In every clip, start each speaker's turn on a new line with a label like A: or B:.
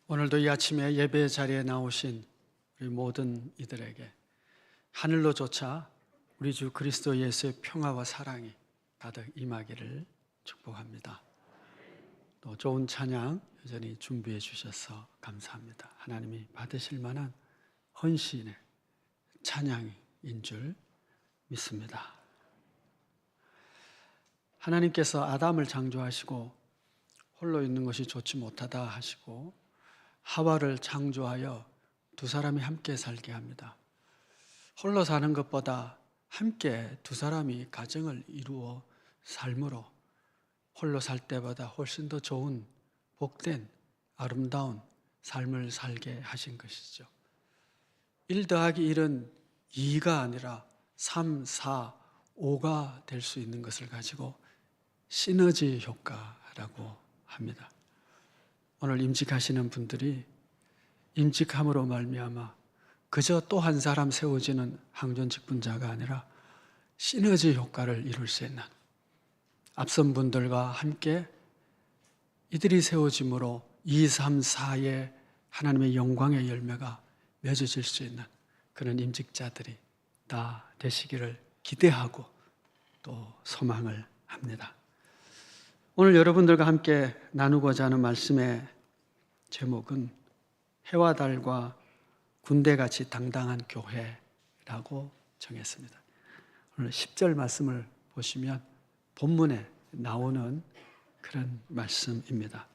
A: 오늘도 이 아침에 예배 자리에 나오신 우리 모든 이들에게 하늘로조차 우리 주 그리스도 예수의 평화와 사랑이 가득 임하기를 축복합니다. 또 좋은 찬양 여전히 준비해 주셔서 감사합니다. 하나님이 받으실 만한 헌신의 찬양인 줄 믿습니다. 하나님께서 아담을 창조하시고 홀로 있는 것이 좋지 못하다 하시고 하와를 창조하여 두 사람이 함께 살게 합니다. 홀로 사는 것보다 함께 두 사람이 가정을 이루어 삶으로 홀로 살 때보다 훨씬 더 좋은 복된 아름다운 삶을 살게 하신 것이죠. 1 더하기 1은 2가 아니라 3, 4, 5가 될 수 있는 것을 가지고 시너지 효과라고 합니다. 오늘 임직하시는 분들이 임직함으로 말미암아 그저 또 한 사람 세워지는 항존 직분자가 아니라 시너지 효과를 이룰 수 있는 앞선 분들과 함께 이들이 세워짐으로 2, 3, 4의 하나님의 영광의 열매가 맺어질 수 있는 그런 임직자들이 다 되시기를 기대하고 또 소망을 합니다. 오늘 여러분들과 함께 나누고자 하는 말씀의 제목은 해와 달과 군대같이 당당한 교회라고 정했습니다. 오늘 10절 말씀을 보시면 본문에 나오는 그런 말씀입니다.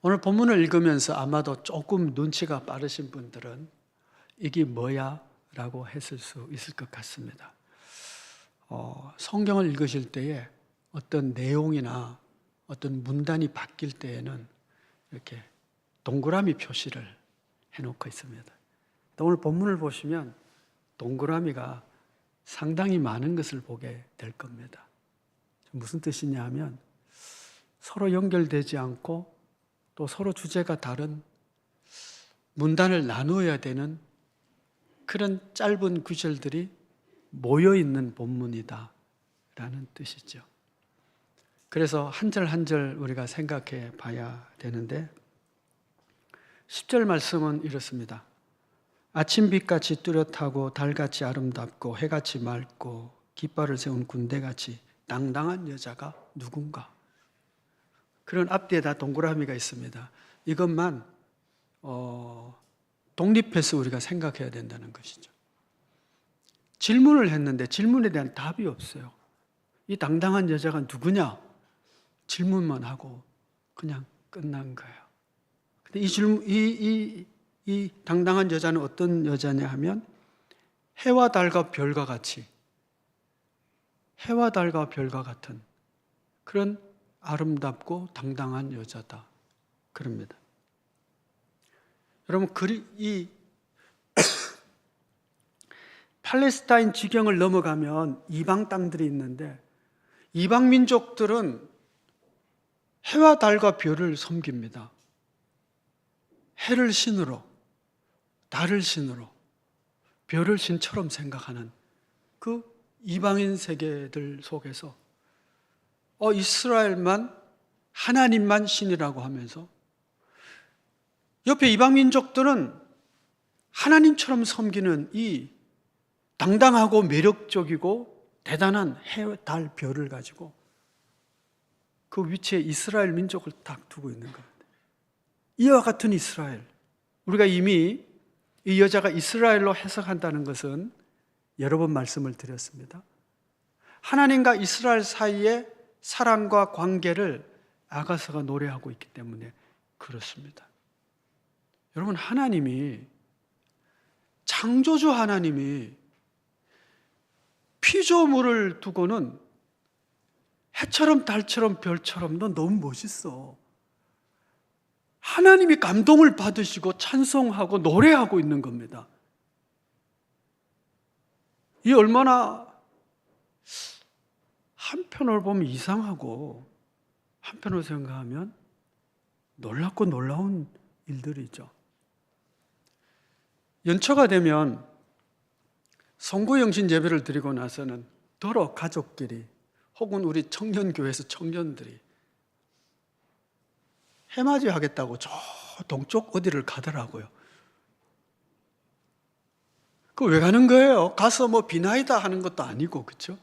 A: 오늘 본문을 읽으면서 아마도 조금 눈치가 빠르신 분들은 이게 뭐야? 라고 했을 수 있을 것 같습니다. 성경을 읽으실 때에 어떤 내용이나 어떤 문단이 바뀔 때에는 이렇게 동그라미 표시를 해놓고 있습니다. 오늘 본문을 보시면 동그라미가 상당히 많은 것을 보게 될 겁니다. 무슨 뜻이냐 하면 서로 연결되지 않고 또 서로 주제가 다른 문단을 나누어야 되는 그런 짧은 구절들이 모여있는 본문이다 라는 뜻이죠. 그래서 한 절 한 절 우리가 생각해 봐야 되는데 10절 말씀은 이렇습니다. 아침빛같이 뚜렷하고 달같이 아름답고 해같이 맑고 깃발을 세운 군대같이 당당한 여자가 누군가. 그런 앞뒤에다 동그라미가 있습니다. 이것만 독립해서 우리가 생각해야 된다는 것이죠. 질문을 했는데 질문에 대한 답이 없어요. 이 당당한 여자가 누구냐? 질문만 하고 그냥 끝난 거예요. 근데 이 당당한 여자는 어떤 여자냐 하면 해와 달과 별과 같이 해와 달과 별과 같은 그런 아름답고 당당한 여자다. 그럽니다. 여러분, 이 팔레스타인 지경을 넘어가면 이방 땅들이 있는데 이방 민족들은 해와 달과 별을 섬깁니다. 해를 신으로, 달을 신으로, 별을 신처럼 생각하는 그 이방인 세계들 속에서 이스라엘만 하나님만 신이라고 하면서 옆에 이방 민족들은 하나님처럼 섬기는 이 당당하고 매력적이고 대단한 해, 달, 별을 가지고 그 위치에 이스라엘 민족을 딱 두고 있는 겁니다. 이와 같은 이스라엘, 우리가 이미 이 여자가 이스라엘로 해석한다는 것은 여러 번 말씀을 드렸습니다. 하나님과 이스라엘 사이의 사랑과 관계를 아가서가 노래하고 있기 때문에 그렇습니다. 여러분, 창조주 하나님이 피조물을 두고는 해처럼 달처럼 별처럼 너 너무 멋있어. 하나님이 감동을 받으시고 찬송하고 노래하고 있는 겁니다. 이 얼마나 한편으로 보면 이상하고 한편으로 생각하면 놀랍고 놀라운 일들이죠. 연초가 되면 성구영신 예배를 드리고 나서는 더러 가족끼리 혹은 우리 청년교회에서 청년들이 해맞이 하겠다고 저 동쪽 어디를 가더라고요. 그 왜 가는 거예요? 가서 뭐 비나이다 하는 것도 아니고, 그렇죠?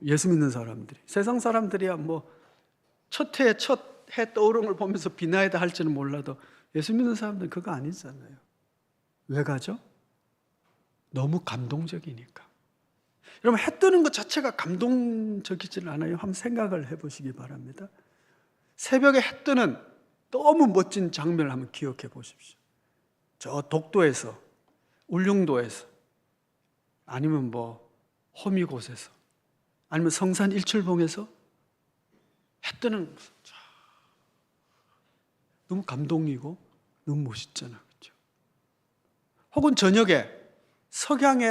A: 예수 믿는 사람들이, 세상 사람들이야 뭐 첫 해 떠오르는 걸 보면서 비나이다 할지는 몰라도 예수 믿는 사람들은 그거 아니잖아요. 왜 가죠? 너무 감동적이니까. 여러분, 해 뜨는 것 자체가 감동적이지는 않아요? 한번 생각을 해보시기 바랍니다. 새벽에 해 뜨는 너무 멋진 장면을 한번 기억해 보십시오. 저 독도에서, 울릉도에서, 아니면 뭐 호미곶에서, 아니면 성산 일출봉에서 해 뜨는 모습, 너무 감동이고 너무 멋있잖아, 그렇죠? 혹은 저녁에 석양에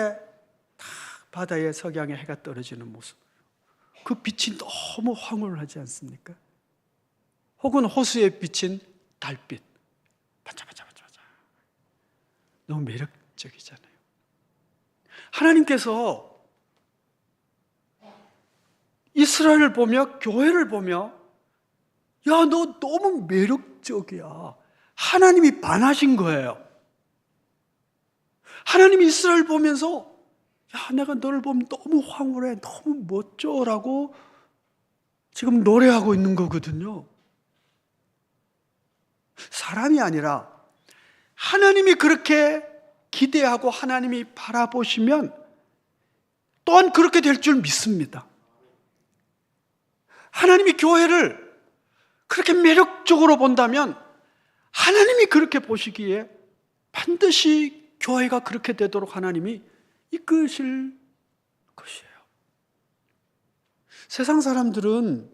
A: 딱 바다에 석양에 해가 떨어지는 모습, 그 빛이 너무 황홀하지 않습니까? 혹은 호수에 비친 달빛, 반짝반짝반짝, 너무 매력적이잖아요. 하나님께서 이스라엘을 보며, 교회를 보며, 야, 너 너무 매력적이야. 하나님이 반하신 거예요. 하나님이 이스라엘 보면서, 야, 내가 너를 보면 너무 황홀해, 너무 멋져라고 지금 노래하고 있는 거거든요. 사람이 아니라 하나님이 그렇게 기대하고 하나님이 바라보시면 또한 그렇게 될 줄 믿습니다. 하나님이 교회를 그렇게 매력적으로 본다면 하나님이 그렇게 보시기에 반드시 교회가 그렇게 되도록 하나님이 이끄실 것이에요. 세상 사람들은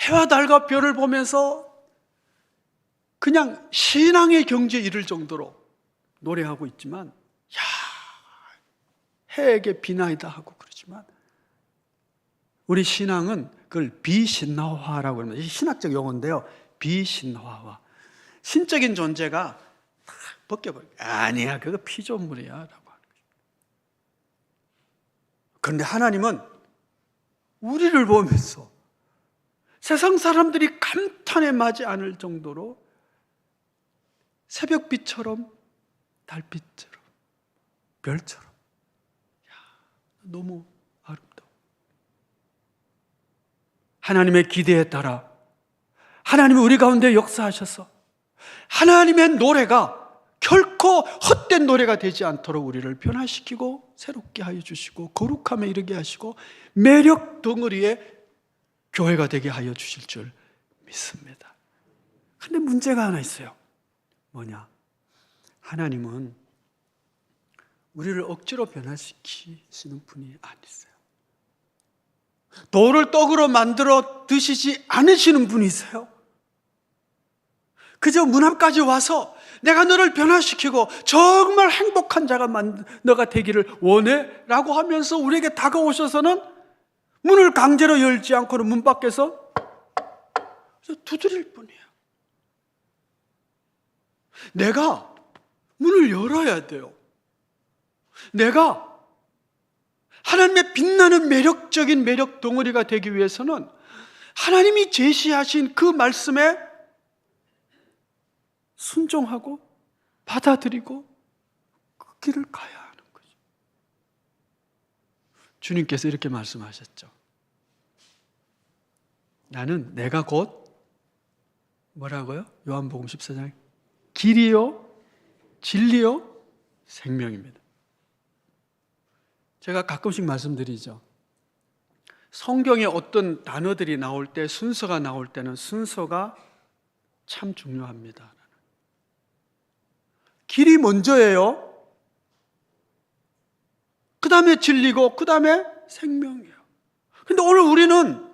A: 해와 달과 별을 보면서 그냥 신앙의 경지에 이를 정도로 노래하고 있지만, 야, 해에게 비나이다 하고 그러지만, 우리 신앙은 그걸 비신화화라고 합니다. 신학적 용어인데요. 비신화화. 신적인 존재가 다 벗겨버려요. 아니야, 그거 피조물이야 라고 하는 거죠. 그런데 하나님은 우리를 보면서 세상 사람들이 감탄에 맞지 않을 정도로 새벽빛처럼, 달빛처럼, 별처럼, 야, 너무 아름다워. 하나님의 기대에 따라 하나님이 우리 가운데 역사하셔서 하나님의 노래가 결코 헛된 노래가 되지 않도록 우리를 변화시키고 새롭게 하여 주시고 거룩함에 이르게 하시고 매력 덩어리의 교회가 되게 하여 주실 줄 믿습니다. 그런데 문제가 하나 있어요. 뭐냐? 하나님은 우리를 억지로 변화시키시는 분이 아니세요. 돌을 떡으로 만들어 드시지 않으시는 분이세요. 그저 문 앞까지 와서 내가 너를 변화시키고 정말 행복한 자가 너가 되기를 원해 라고 하면서 우리에게 다가오셔서는 문을 강제로 열지 않고는 문 밖에서 두드릴 뿐이에요. 내가 문을 열어야 돼요. 내가 하나님의 빛나는 매력적인 매력 덩어리가 되기 위해서는 하나님이 제시하신 그 말씀에 순종하고 받아들이고 그 길을 가야 하는 거죠. 주님께서 이렇게 말씀하셨죠. 나는 내가 곧 뭐라고요? 요한복음 14장 길이요 진리요 생명입니다. 제가 가끔씩 말씀드리죠. 성경에 어떤 단어들이 나올 때, 순서가 나올 때는 순서가 참 중요합니다. 길이 먼저예요. 그 다음에 진리고 그 다음에 생명이에요. 근데 오늘 우리는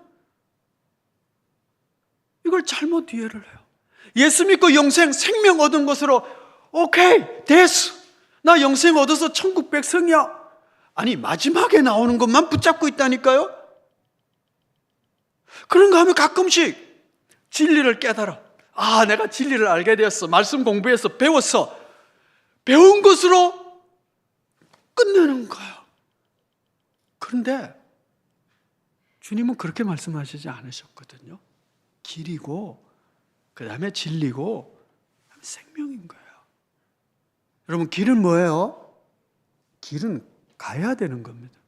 A: 이걸 잘못 이해를 해요. 예수 믿고 영생, 생명 얻은 것으로 오케이, 됐어. 나 영생 얻어서 천국 백성이야. 아니, 마지막에 나오는 것만 붙잡고 있다니까요. 그런가 하면 가끔씩 진리를 깨달아. 아, 내가 진리를 알게 되었어. 말씀 공부해서 배웠어. 배운 것으로 끝내는 거야. 그런데 주님은 그렇게 말씀하시지 않으셨거든요. 길이고 그 다음에 진리고 생명인 거예요. 여러분, 길은 뭐예요? 길은 가야 되는 겁니다.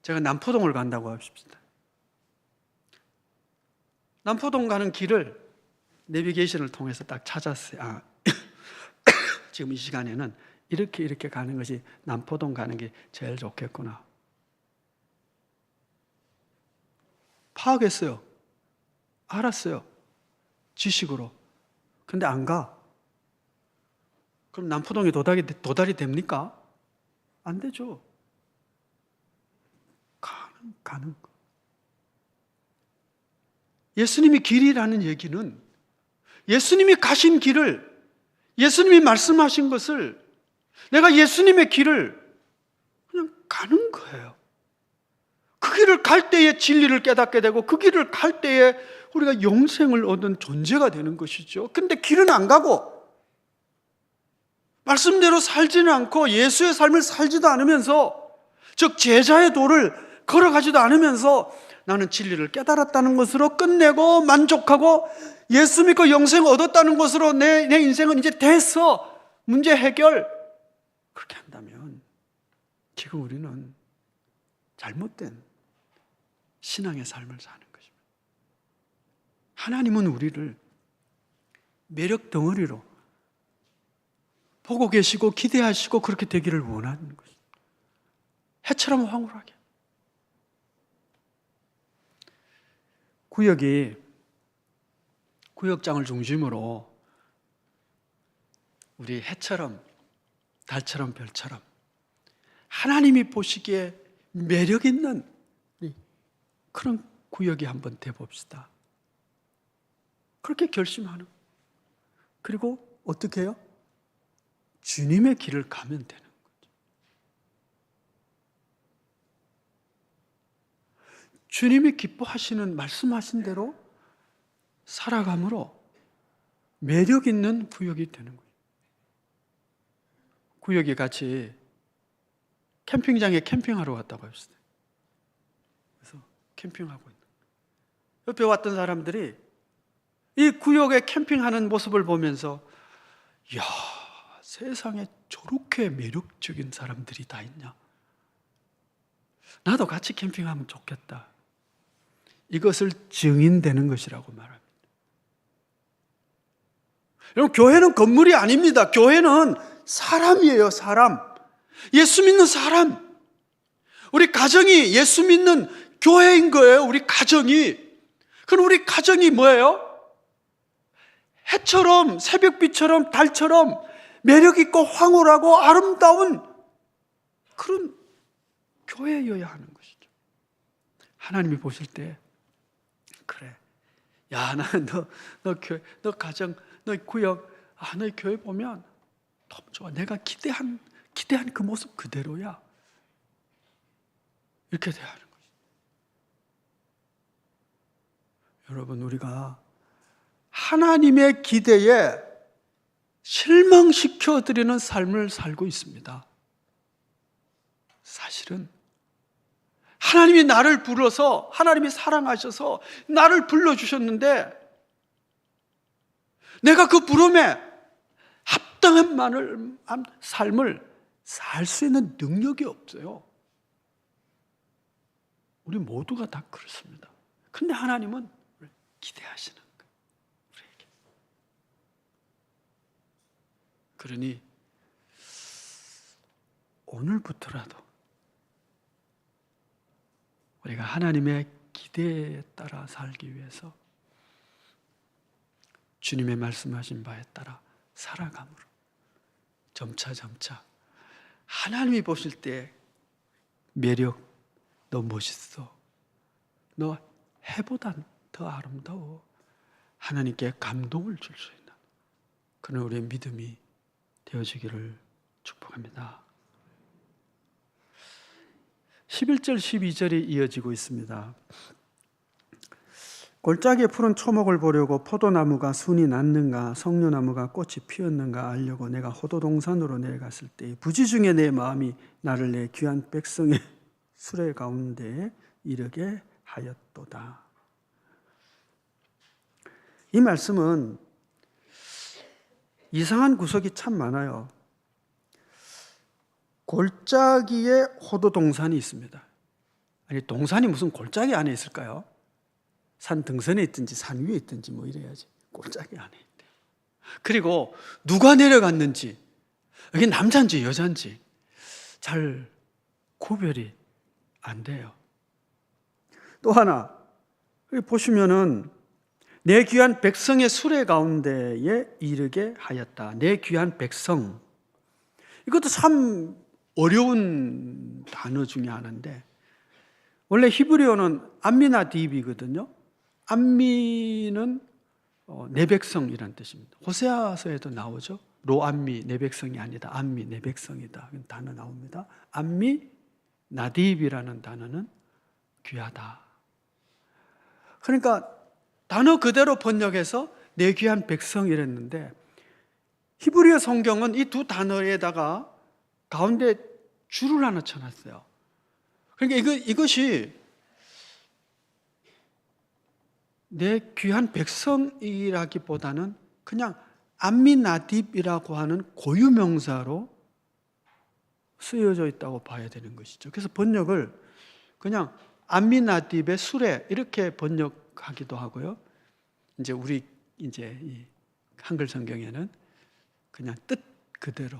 A: 제가 남포동을 간다고 합시다. 남포동 가는 길을 내비게이션을 통해서 딱 찾았어요. 지금 이 시간에는 이렇게 가는 것이 남포동 가는 게 제일 좋겠구나. 파악했어요. 알았어요. 지식으로. 근데 안 가. 그럼 남포동에 도달이 됩니까? 안 되죠. 가는 거. 예수님이 길이라는 얘기는 예수님이 가신 길을, 예수님이 말씀하신 것을, 내가 예수님의 길을 그냥 가는 거예요. 그 길을 갈 때에 진리를 깨닫게 되고 그 길을 갈 때에 우리가 영생을 얻은 존재가 되는 것이죠. 근데 길은 안 가고 말씀대로 살지는 않고 예수의 삶을 살지도 않으면서, 즉 제자의 도를 걸어가지도 않으면서 나는 진리를 깨달았다는 것으로 끝내고 만족하고 예수 믿고 영생을 얻었다는 것으로 내 인생은 이제 됐어, 문제 해결, 그렇게 한다면 지금 우리는 잘못된 신앙의 삶을 사는 것입니다. 하나님은 우리를 매력 덩어리로 보고 계시고 기대하시고 그렇게 되기를 원하는 것입니다. 해처럼 황홀하게. 구역장을 중심으로 우리 해처럼 달처럼 별처럼 하나님이 보시기에 매력 있는 그런 구역이 한번 돼봅시다. 그렇게 결심하는. 그리고 어떻게 해요? 주님의 길을 가면 되는 거죠. 주님이 기뻐하시는 말씀하신 대로 살아감으로 매력 있는 구역이 되는 거예요. 구역이 같이 캠핑장에 캠핑하러 왔다고 합시다. 그래서 캠핑하고 있는 거예요. 옆에 왔던 사람들이 이 구역에 캠핑하는 모습을 보면서, 이야, 세상에 저렇게 매력적인 사람들이 다 있냐, 나도 같이 캠핑하면 좋겠다, 이것을 증인되는 것이라고 말합니다. 여러분, 교회는 건물이 아닙니다. 교회는 사람이에요. 사람. 예수 믿는 사람. 우리 가정이 예수 믿는 교회인 거예요. 우리 가정이. 그럼 우리 가정이 뭐예요? 해처럼, 새벽빛처럼, 달처럼 매력 있고 황홀하고 아름다운 그런 교회여야 하는 것이죠. 하나님이 보실 때, 그래, 야, 나는 너 교회, 너 가정, 너 구역, 너희 교회 보면 너무 좋아. 내가 기대한 그 모습 그대로야. 이렇게 돼야 하는 거죠. 여러분, 우리가 하나님의 기대에 실망시켜드리는 삶을 살고 있습니다. 사실은 하나님이 나를 불러서, 하나님이 사랑하셔서 나를 불러주셨는데 내가 그 부름에 합당한 삶을 살 수 있는 능력이 없어요. 우리 모두가 다 그렇습니다. 근데 하나님은 기대하시는 거예요, 우리에게. 그러니 오늘부터라도 우리가 하나님의 기대에 따라 살기 위해서 주님의 말씀하신 바에 따라 살아감으로 점차 하나님이 보실 때 매력, 너 멋있어, 너 해보다 더 아름다워, 하나님께 감동을 줄 수 있는 그런 우리의 믿음이 되어지기를 축복합니다. 11절 12절이 이어지고 있습니다. 골짜기에 푸른 초목을 보려고 포도나무가 순이 났는가 석류나무가 꽃이 피었는가 알려고 내가 호도동산으로 내려갔을 때 부지 중에 내 마음이 나를 내 귀한 백성의 수레 가운데 이르게 하였도다. 이 말씀은 이상한 구석이 참 많아요. 골짜기에 호도 동산이 있습니다. 아니, 동산이 무슨 골짜기 안에 있을까요? 산 등선에 있든지 산 위에 있든지 뭐 이래야지. 골짜기 안에 있대요. 그리고 누가 내려갔는지, 여기 남자인지 여자인지 잘 구별이 안 돼요. 또 하나, 여기 보시면은 내 귀한 백성의 수레 가운데에 이르게 하였다. 내 귀한 백성. 이것도 참 어려운 단어 중에 하나인데, 원래 히브리어는 암미나딥이거든요. 암미는 내 백성이란 뜻입니다. 호세아서에도 나오죠. 로암미, 내 백성이 아니다. 암미, 내 백성이다. 단어 나옵니다. 암미, 나딥이라는 단어는 귀하다. 그러니까 단어 그대로 번역해서 내 귀한 백성 이랬는데, 히브리어 성경은 이 두 단어에다가 가운데 줄을 하나 쳐놨어요. 그러니까 이것이 내 귀한 백성이라기보다는 그냥 암미나딥이라고 하는 고유명사로 쓰여져 있다고 봐야 되는 것이죠. 그래서 번역을 그냥 암미나딥의 수레 이렇게 번역하기도 하고요. 이제 우리 이제 이 한글 성경에는 그냥 뜻 그대로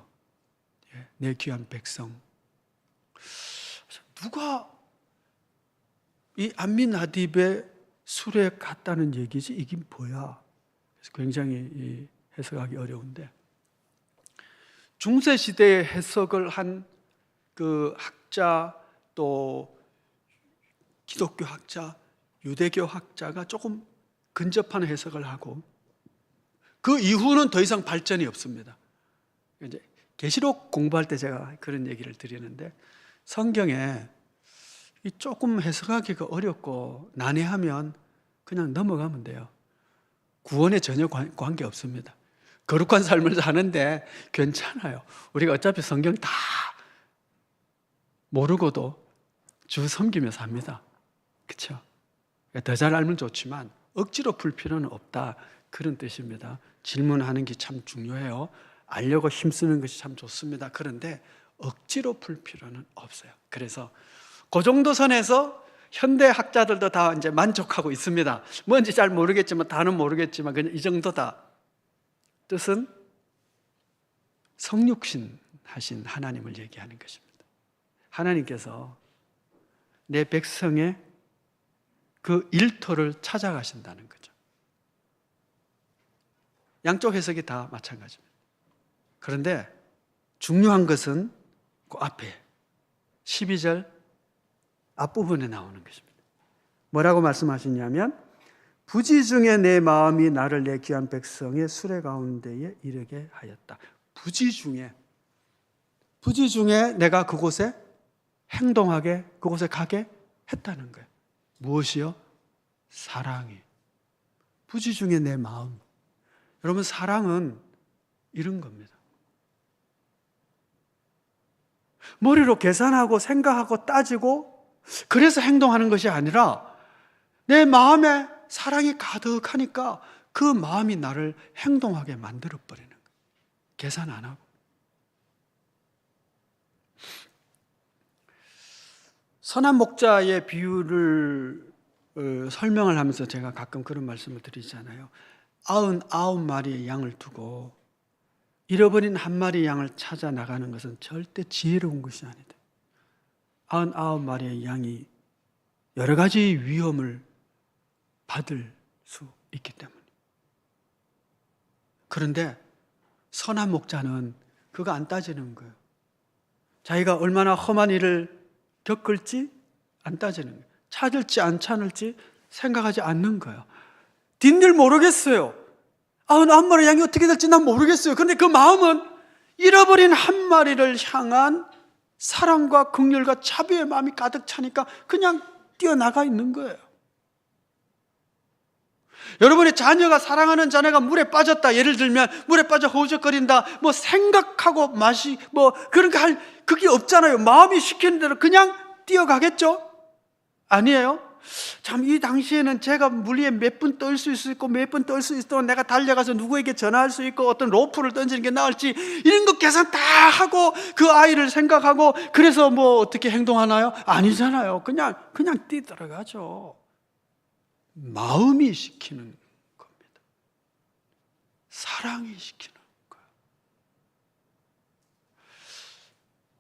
A: 내 귀한 백성. 누가 이 암미나딥의 술에 갔다는 얘기지? 이게 뭐야? 그래서 굉장히 해석하기 어려운데, 중세 시대에 해석을 한 그 학자, 또 기독교 학자, 유대교 학자가 조금 근접한 해석을 하고, 그 이후는 더 이상 발전이 없습니다. 이제 계시록 공부할 때 제가 그런 얘기를 드리는데, 성경에 조금 해석하기가 어렵고 난해하면 그냥 넘어가면 돼요. 구원에 전혀 관계 없습니다. 거룩한 삶을 사는데 괜찮아요. 우리가 어차피 성경 다 모르고도 주 섬기며 삽니다. 그렇죠? 더 잘 알면 좋지만 억지로 풀 필요는 없다, 그런 뜻입니다. 질문하는 게 참 중요해요. 알려고 힘쓰는 것이 참 좋습니다. 그런데 억지로 풀 필요는 없어요. 그래서 그 정도 선에서 현대 학자들도 다 이제 만족하고 있습니다. 뭔지 잘 모르겠지만, 다는 모르겠지만 그냥 이 정도다. 뜻은 성육신 하신 하나님을 얘기하는 것입니다. 하나님께서 내 백성의 그 일터를 찾아가신다는 거죠. 양쪽 해석이 다 마찬가지입니다. 그런데 중요한 것은 그 앞에 12절 앞부분에 나오는 것입니다. 뭐라고 말씀하시냐면, 부지 중에 내 마음이 나를 내 귀한 백성의 수레 가운데에 이르게 하였다. 부지 중에 내가 그곳에 행동하게, 그곳에 가게 했다는 거예요. 무엇이요? 사랑이. 부지 중에 내 마음. 여러분, 사랑은 이런 겁니다. 머리로 계산하고 생각하고 따지고 그래서 행동하는 것이 아니라, 내 마음에 사랑이 가득하니까 그 마음이 나를 행동하게 만들어버리는 거예요. 계산 안 하고. 선한 목자의 비유를 설명을 하면서 제가 가끔 그런 말씀을 드리잖아요. 99마리의 양을 두고 잃어버린 한 마리 양을 찾아 나가는 것은 절대 지혜로운 것이 아니다. 99마리의 양이 여러 가지 위험을 받을 수 있기 때문에. 그런데 선한 목자는 그거 안 따지는 거예요. 자기가 얼마나 험한 일을 겪을지 안 따지는 거예요. 찾을지 안 찾을지 생각하지 않는 거예요. 뒷일 모르겠어요. 99마리 양이 어떻게 될지 난 모르겠어요. 그런데 그 마음은 잃어버린 한 마리를 향한 사랑과 긍휼과 자비의 마음이 가득 차니까 그냥 뛰어나가 있는 거예요. 여러분의 자녀가, 사랑하는 자녀가 물에 빠졌다, 예를 들면 물에 빠져 허우적거린다, 뭐 생각하고 그런 거 그게 없잖아요. 마음이 시키는 대로 그냥 뛰어가겠죠? 아니에요. 참 이 당시에는 제가 물리에 몇 분 뜰 수 있고 몇 분 뜰 수 있도록 내가 달려가서 누구에게 전화할 수 있고 어떤 로프를 던지는 게 나을지 이런 것 계산 다 하고 그 아이를 생각하고 그래서 뭐 어떻게 행동하나요? 아니잖아요. 그냥 뛰들어가죠. 마음이 시키는 겁니다. 사랑이 시키는 거예요.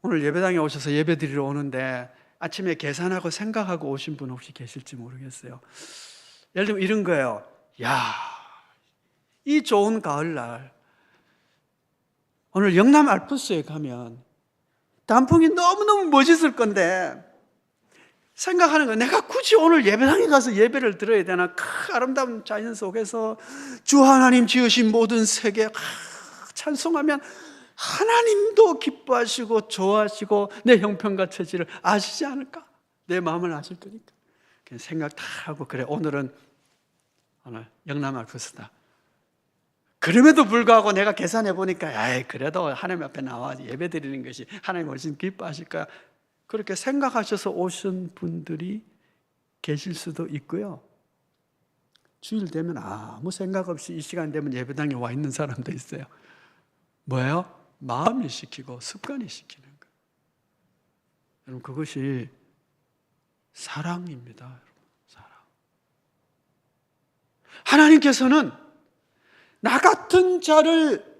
A: 오늘 예배당에 오셔서 예배 드리러 오는데 아침에 계산하고 생각하고 오신 분 혹시 계실지 모르겠어요. 예를 들면 이런 거예요. 야, 이 좋은 가을날 오늘 영남 알프스에 가면 단풍이 너무너무 멋있을 건데 생각하는 거예요. 내가 굳이 오늘 예배당에 가서 예배를 드려야 되나? 아름다운 자연 속에서 주 하나님 지으신 모든 세계 찬송하면 하나님도 기뻐하시고 좋아하시고 내 형편과 처지를 아시지 않을까? 내 마음을 아실 거니까. 그냥 생각 다 하고 그래 오늘 영남 알프스다. 그럼에도 불구하고 내가 계산해 보니까 그래도 하나님 앞에 나와 예배 드리는 것이 하나님 훨씬 기뻐하실 거야. 그렇게 생각하셔서 오신 분들이 계실 수도 있고요. 주일 되면 아무 생각 없이 이 시간 되면 예배당에 와 있는 사람도 있어요. 뭐예요? 마음이 시키고 습관이 시키는 거예요. 여러분 그것이 사랑입니다. 여러분, 사랑. 하나님께서는 나 같은 자를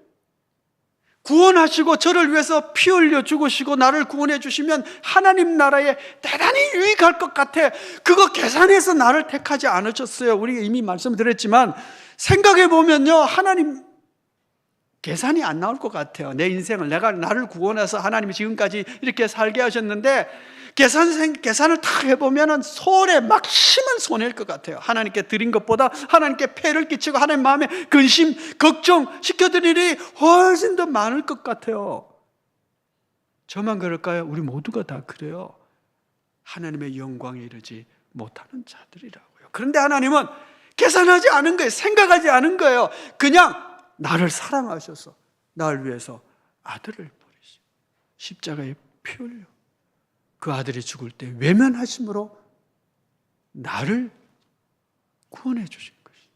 A: 구원하시고 저를 위해서 피 흘려 죽으시고 나를 구원해 주시면 하나님 나라에 대단히 유익할 것 같아. 그거 계산해서 나를 택하지 않으셨어요. 우리가 이미 말씀드렸지만 생각해 보면요, 하나님 계산이 안 나올 것 같아요. 내 인생을 나를 구원해서 하나님이 지금까지 이렇게 살게 하셨는데 계산을 다 해보면 손에 막 심한 손해일 것 같아요. 하나님께 드린 것보다 하나님께 폐를 끼치고 하나님 마음에 근심, 걱정 시켜드릴 일이 훨씬 더 많을 것 같아요. 저만 그럴까요? 우리 모두가 다 그래요. 하나님의 영광에 이르지 못하는 자들이라고요. 그런데 하나님은 계산하지 않은 거예요. 생각하지 않은 거예요. 그냥 나를 사랑하셔서 나를 위해서 아들을 버리시고 십자가에 피 흘려 그 아들이 죽을 때 외면하심으로 나를 구원해 주신 것이죠.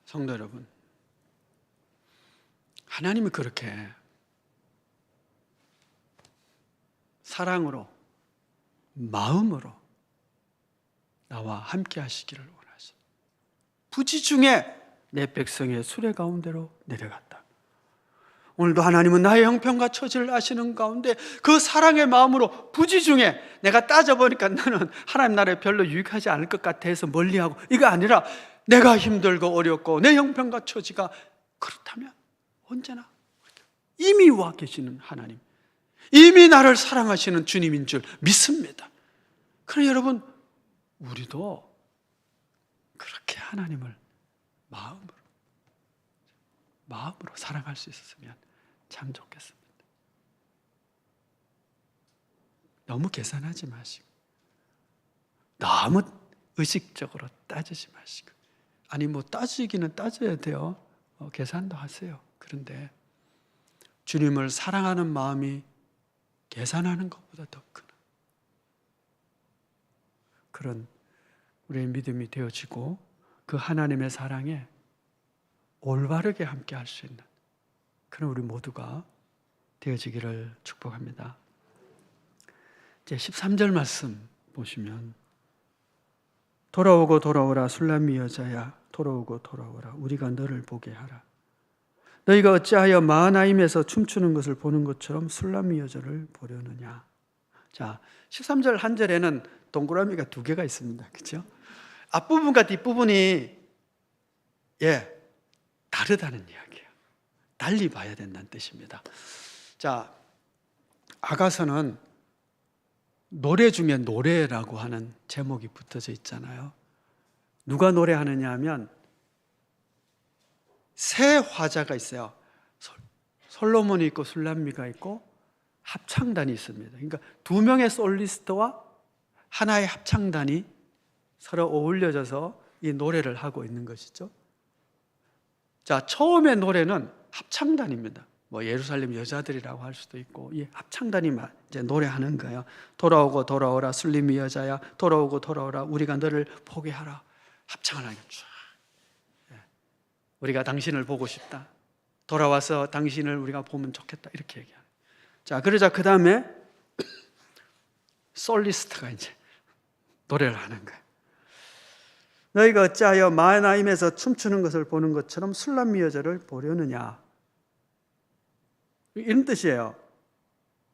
A: 성도 여러분, 하나님이 그렇게 사랑으로 마음으로 나와 함께 하시기를 원하시. 부지 중에 내 백성의 수레 가운데로 내려갔다. 오늘도 하나님은 나의 형편과 처지를 아시는 가운데 그 사랑의 마음으로 부지 중에 내가 따져보니까 나는 하나님 나라에 별로 유익하지 않을 것 같아 해서 멀리하고 이거 아니라 내가 힘들고 어렵고 내 형편과 처지가 그렇다면 언제나 이미 와 계시는 하나님, 이미 나를 사랑하시는 주님인 줄 믿습니다. 그러나 여러분 우리도 그렇게 하나님을 마음으로 사랑할 수 있었으면 참 좋겠습니다. 너무 계산하지 마시고 너무 의식적으로 따지지 마시고 아니 뭐 따지기는 따져야 돼요. 계산도 하세요. 그런데 주님을 사랑하는 마음이 계산하는 것보다 더 큰 그런 우리의 믿음이 되어지고 그 하나님의 사랑에 올바르게 함께 할 수 있는 그런 우리 모두가 되어지기를 축복합니다. 이제 13절 말씀 보시면 돌아오고 돌아오라 술람미 여자야 돌아오고 돌아오라 우리가 너를 보게 하라. 너희가 어찌하여 마하나임에서 춤추는 것을 보는 것처럼 술람미 여자를 보려느냐. 자, 13절 한 절에는 동그라미가 두 개가 있습니다. 그렇죠? 앞부분과 뒷부분이 다르다는 이야기예요. 달리 봐야 된다는 뜻입니다. 자, 아가서는 노래 중에 노래라고 하는 제목이 붙어져 있잖아요. 누가 노래하느냐 하면 세 화자가 있어요. 솔로몬이 있고 술람미가 있고 합창단이 있습니다. 그러니까 두 명의 솔리스트와 하나의 합창단이 서로 어울려져서 이 노래를 하고 있는 것이죠. 자, 처음에 노래는 합창단입니다. 뭐 예루살렘 여자들이라고 할 수도 있고, 이 합창단이 이제 노래하는 거예요. 돌아오고 돌아오라 술림이 여자야, 돌아오고 돌아오라 우리가 너를 보게 하라. 합창을 하겠죠. 우리가 당신을 보고 싶다. 돌아와서 당신을 우리가 보면 좋겠다. 이렇게 얘기해요. 자, 그러자 그 다음에 솔리스트가 이제 노래를 하는 거예요. 너희가 어찌하여 마하나임에서 춤추는 것을 보는 것처럼 술람미 여자를 보려느냐. 이런 뜻이에요.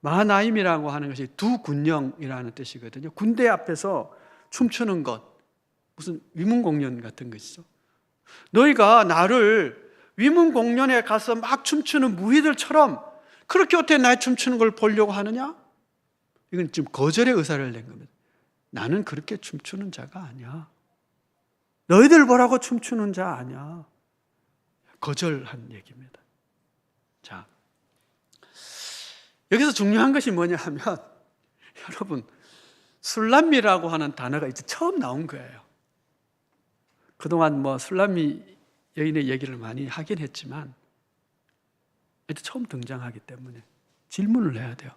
A: 마하나임이라고 하는 것이 두 군령이라는 뜻이거든요. 군대 앞에서 춤추는 것, 무슨 위문공연 같은 것이죠. 너희가 나를 위문공연에 가서 막 춤추는 무희들처럼 그렇게 어떻게 나의 춤추는 걸 보려고 하느냐? 이건 지금 거절의 의사를 낸 겁니다. 나는 그렇게 춤추는 자가 아니야. 너희들 보라고 춤추는 자 아니야. 거절한 얘기입니다. 자, 여기서 중요한 것이 뭐냐 하면 여러분, 술람미라고 하는 단어가 이제 처음 나온 거예요. 그동안 뭐 술람미 여인의 얘기를 많이 하긴 했지만 이제 처음 등장하기 때문에 질문을 해야 돼요.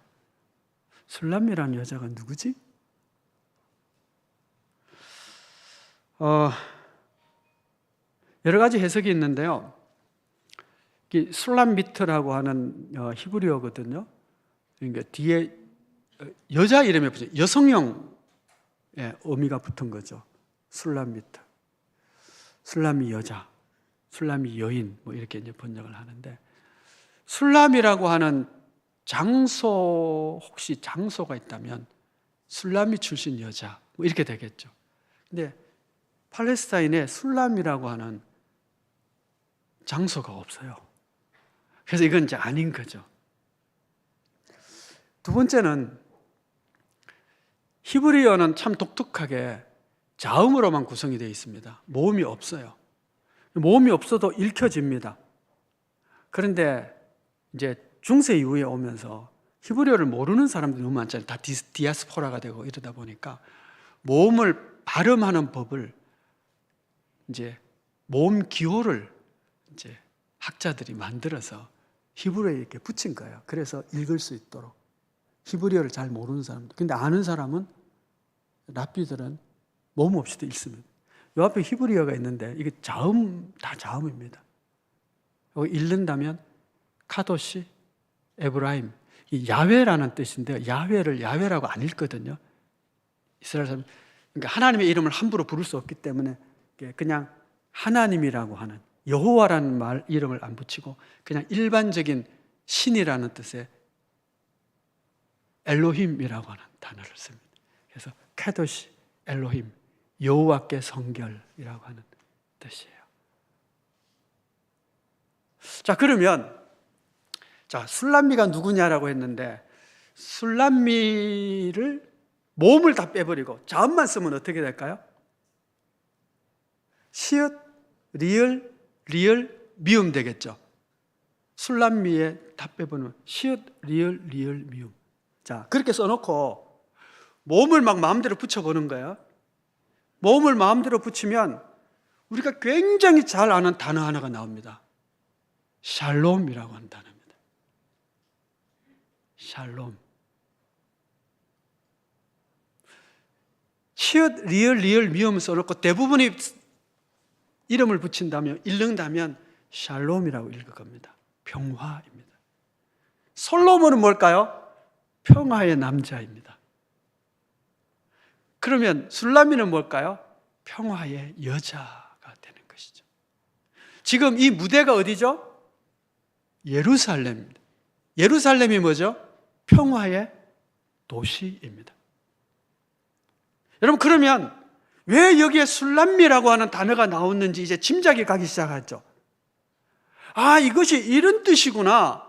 A: 술람미라는 여자가 누구지? 여러 가지 해석이 있는데요. 술람미트라고 하는 히브리어거든요. 그러니까 뒤에 여자 이름에 붙여 여성형의 의미가 붙은 거죠. 술람미트, 술람미 여자, 술람미 여인 뭐 이렇게 이제 번역을 하는데, 술람이라고 하는 장소, 혹시 장소가 있다면 술람미 출신 여자 뭐 이렇게 되겠죠. 근데 팔레스타인에 술람이라고 하는 장소가 없어요. 그래서 이건 이제 아닌 거죠. 두 번째는 히브리어는 참 독특하게 자음으로만 구성이 되어 있습니다. 모음이 없어요. 모음이 없어도 읽혀집니다. 그런데 이제 중세 이후에 오면서 히브리어를 모르는 사람들이 너무 많잖아요. 다 디아스포라가 되고 이러다 보니까 모음을 발음하는 법을 이제 모음 기호를 이제 학자들이 만들어서 히브리어에 이렇게 붙인 거예요. 그래서 읽을 수 있도록. 히브리어를 잘 모르는 사람들. 근데 아는 사람은, 랍비들은 모음 없이도 읽습니다. 요 앞에 히브리어가 있는데 이게 자음, 다 자음입니다. 여기 읽는다면 카도시, 에브라임, 이 야훼라는 뜻인데요. 야훼를 야훼라고 안 읽거든요. 이스라엘 사람, 그러니까 하나님의 이름을 함부로 부를 수 없기 때문에 그냥 하나님이라고 하는 여호와라는 말 이름을 안 붙이고 그냥 일반적인 신이라는 뜻의 엘로힘이라고 하는 단어를 씁니다. 그래서 카도시, 엘로힘, 여호와께 성결이라고 하는 뜻이에요. 자, 그러면 술람미가 누구냐라고 했는데, 술람미를 모음을 다 빼버리고 자음만 쓰면 어떻게 될까요? 시읒, 리을, 미음 되겠죠. 술람미에 다 빼버리면 시읒, 리을, 미음. 자, 그렇게 써놓고 모음을 막 마음대로 붙여보는 거예요. 모음을 마음대로 붙이면 우리가 굉장히 잘 아는 단어 하나가 나옵니다. 샬롬이라고 하는 단어입니다. 샬롬. 시읒, 리을, 미음 써놓고 대부분이 이름을 붙인다면, 읽는다면 샬롬이라고 읽을 겁니다. 평화입니다. 솔로몬은 뭘까요? 평화의 남자입니다. 그러면 술람미는 뭘까요? 평화의 여자가 되는 것이죠. 지금 이 무대가 어디죠? 예루살렘입니다. 예루살렘이 뭐죠? 평화의 도시입니다. 여러분, 그러면 왜 여기에 술람미라고 하는 단어가 나왔는지 이제 짐작이 가기 시작하죠. 아, 이것이 이런 뜻이구나.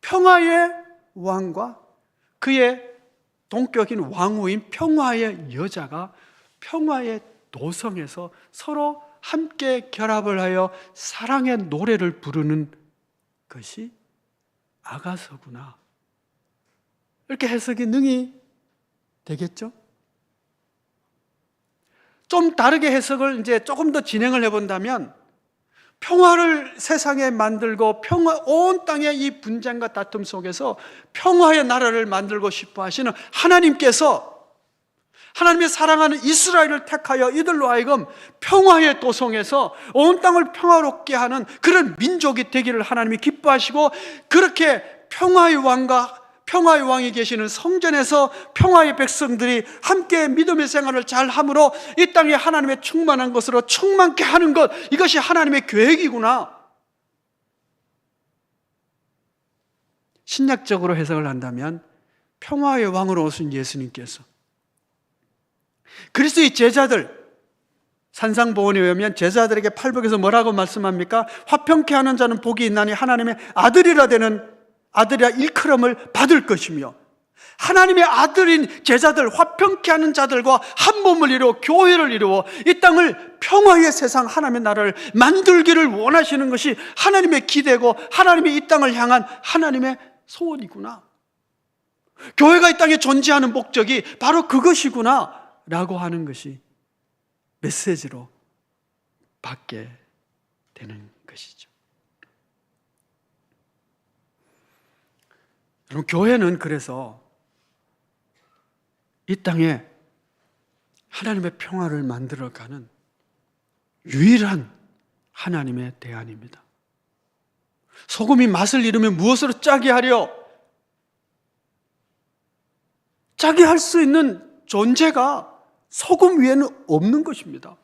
A: 평화의 왕과 그의 동격인 왕후인 평화의 여자가 평화의 도성에서 서로 함께 결합을 하여 사랑의 노래를 부르는 것이 아가서구나. 이렇게 해석이 능히 되겠죠? 좀 다르게 해석을 이제 조금 더 진행을 해본다면, 평화를 세상에 만들고 온 땅의 이 분쟁과 다툼 속에서 평화의 나라를 만들고 싶어 하시는 하나님께서 하나님의 사랑하는 이스라엘을 택하여 이들로 하여금 평화의 도성에서 온 땅을 평화롭게 하는 그런 민족이 되기를 하나님이 기뻐하시고, 그렇게 평화의 왕이 계시는 성전에서 평화의 백성들이 함께 믿음의 생활을 잘 함으로 이 땅에 하나님의 충만한 것으로 충만케 하는 것, 이것이 하나님의 계획이구나. 신약적으로 해석을 한다면 평화의 왕으로 오신 예수님께서 그리스도의 제자들, 산상보원에 의하면 제자들에게 팔복에서 뭐라고 말씀합니까? 화평케 하는 자는 복이 있나니 하나님의 아들이라 일컬음을 받을 것이며, 하나님의 아들인 제자들, 화평케 하는 자들과 한 몸을 이루어 교회를 이루어 이 땅을 평화의 세상, 하나님의 나라를 만들기를 원하시는 것이 하나님의 기대고 하나님의 이 땅을 향한 하나님의 소원이구나. 교회가 이 땅에 존재하는 목적이 바로 그것이구나 라고 하는 것이 메시지로 받게 되는 것이죠. 여러분, 교회는 그래서 이 땅에 하나님의 평화를 만들어가는 유일한 하나님의 대안입니다. 소금이 맛을 잃으면 무엇으로 짜게 하려? 짜게 할 수 있는 존재가 소금 위에는 없는 것입니다.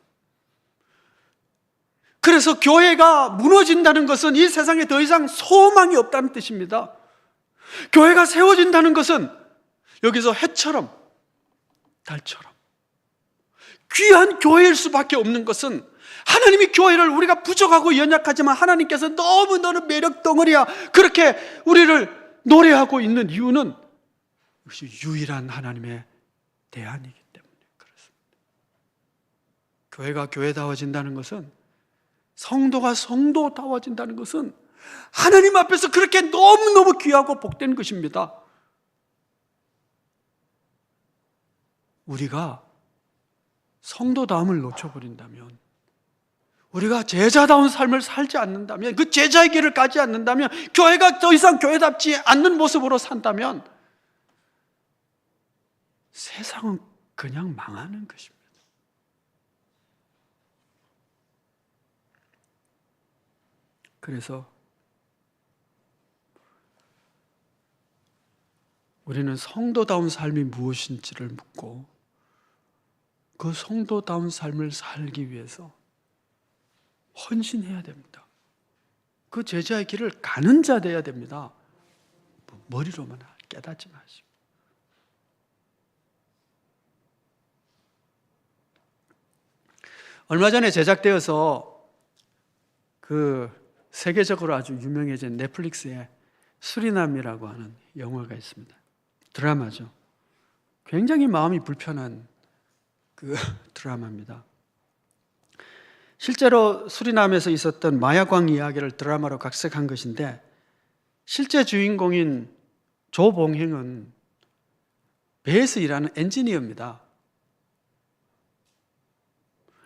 A: 그래서 교회가 무너진다는 것은 이 세상에 더 이상 소망이 없다는 뜻입니다. 교회가 세워진다는 것은 여기서 해처럼 달처럼 귀한 교회일 수밖에 없는 것은, 하나님이 교회를, 우리가 부족하고 연약하지만 하나님께서 너무너무 매력 덩어리야 그렇게 우리를 노래하고 있는 이유는 이것이 유일한 하나님의 대안이기 때문에 그렇습니다. 교회가 교회다워진다는 것은, 성도가 성도다워진다는 것은 하나님 앞에서 그렇게 너무너무 귀하고 복된 것입니다. 우리가 성도다움을 놓쳐버린다면, 우리가 제자다운 삶을 살지 않는다면, 그 제자의 길을 가지 않는다면, 교회가 더 이상 교회답지 않는 모습으로 산다면 세상은 그냥 망하는 것입니다. 그래서 우리는 성도다운 삶이 무엇인지를 묻고, 그 성도다운 삶을 살기 위해서 헌신해야 됩니다. 그 제자의 길을 가는 자 되어야 됩니다. 머리로만 깨닫지 마시고. 얼마 전에 제작되어서 그 세계적으로 아주 유명해진 넷플릭스에 수리남이라고 하는 영화가 있습니다. 드라마죠. 굉장히 마음이 불편한 그 드라마입니다. 실제로 수리남에서 있었던 마약왕 이야기를 드라마로 각색한 것인데, 실제 주인공인 조봉행은 배에서 일하는 엔지니어입니다.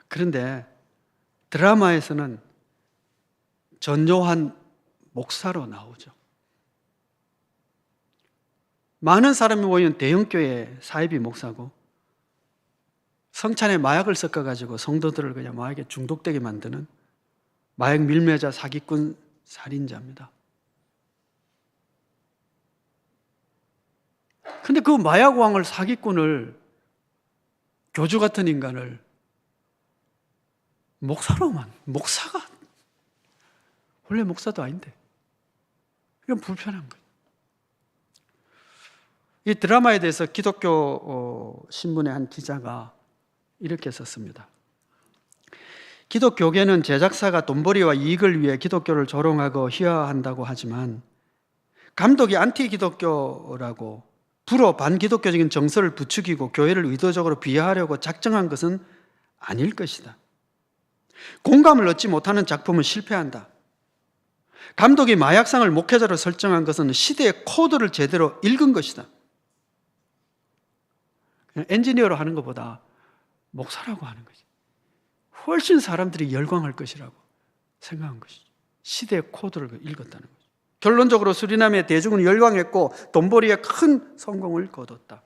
A: 그런데 드라마에서는 전요한 목사로 나오죠. 많은 사람이 모이는 대형교회 사이비 목사고, 성찬에 마약을 섞어가지고 성도들을 그냥 마약에 중독되게 만드는 마약 밀매자, 사기꾼, 살인자입니다. 근데 그 마약왕을, 사기꾼을, 교주 같은 인간을 목사가 원래 목사도 아닌데 이건 불편한 거예요. 이 드라마에 대해서 기독교 신문의 한 기자가 이렇게 썼습니다. 기독교계는 제작사가 돈벌이와 이익을 위해 기독교를 조롱하고 희화한다고 하지만, 감독이 안티 기독교라고 불어 반기독교적인 정서를 부추기고 교회를 의도적으로 비하하려고 작정한 것은 아닐 것이다. 공감을 얻지 못하는 작품은 실패한다. 감독이 마약상을 목회자로 설정한 것은 시대의 코드를 제대로 읽은 것이다. 그냥 엔지니어로 하는 것보다 목사라고 하는 거지. 훨씬 사람들이 열광할 것이라고 생각한 것이죠. 시대의 코드를 읽었다는 거죠. 결론적으로 수리남의 대중은 열광했고 돈벌이에 큰 성공을 거뒀다.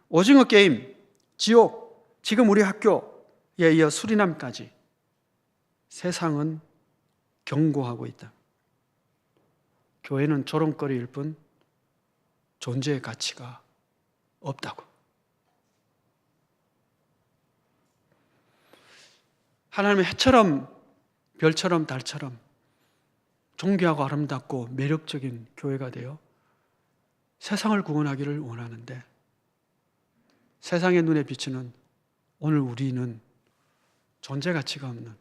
A: 오징어 게임, 지옥, 지금 우리 학교에 이어 수리남까지 세상은 경고하고 있다. 교회는 조롱거리일 뿐 존재의 가치가 없다고. 하나님의 해처럼 별처럼 달처럼 존귀하고 아름답고 매력적인 교회가 되어 세상을 구원하기를 원하는데 세상의 눈에 비치는 오늘 우리는 존재 가치가 없는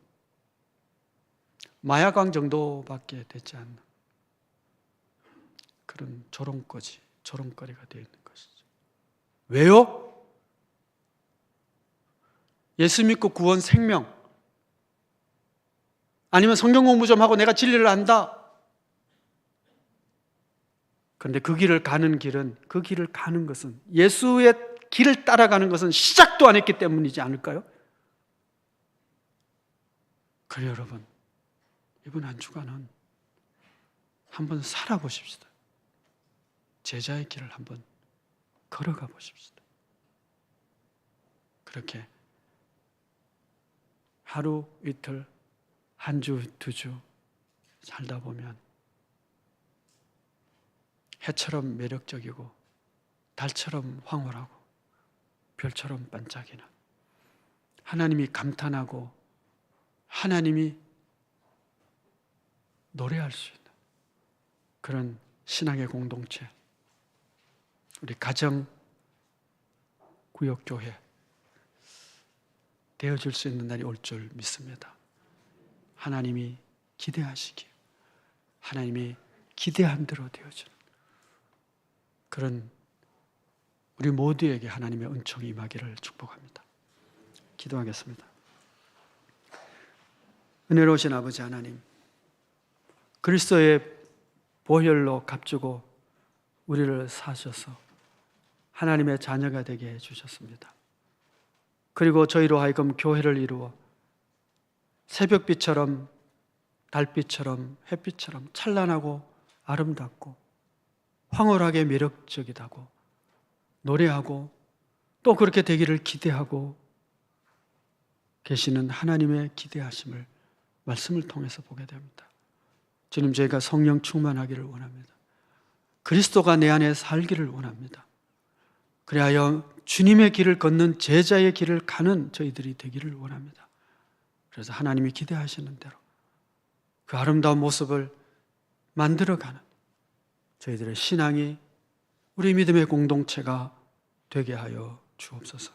A: 마약왕 정도밖에 되지 않는 그런 조롱거리가 되어 있는 것이죠. 왜요? 예수 믿고 구원 생명, 아니면 성경 공부 좀 하고 내가 진리를 안다. 그런데 그 길을 가는 것은, 예수의 길을 따라가는 것은 시작도 안 했기 때문이지 않을까요? 그래요, 여러분. 이번 한 주간은 한번 살아보십시다. 제자의 길을 한번 걸어가 보십시다. 그렇게 하루, 이틀, 한 주, 두 주 살다 보면 해처럼 매력적이고 달처럼 황홀하고 별처럼 반짝이는, 하나님이 감탄하고 하나님이 노래할 수 있는 그런 신앙의 공동체, 우리 가정 구역교회 되어줄 수 있는 날이 올 줄 믿습니다. 하나님이 기대하시기에, 하나님이 기대한 대로 되어주는 그런 우리 모두에게 하나님의 은총이 임하기를 축복합니다. 기도하겠습니다. 은혜로우신 아버지 하나님, 그리스도의 보혈로 값주고 우리를 사셔서 하나님의 자녀가 되게 해주셨습니다. 그리고 저희로 하여금 교회를 이루어 새벽빛처럼 달빛처럼 햇빛처럼 찬란하고 아름답고 황홀하게 매력적이다고 노래하고 또 그렇게 되기를 기대하고 계시는 하나님의 기대하심을 말씀을 통해서 보게 됩니다. 주님, 저희가 성령 충만하기를 원합니다. 그리스도가 내 안에 살기를 원합니다. 그리하여 주님의 길을 걷는 제자의 길을 가는 저희들이 되기를 원합니다. 그래서 하나님이 기대하시는 대로 그 아름다운 모습을 만들어가는 저희들의 신앙이, 우리 믿음의 공동체가 되게 하여 주옵소서.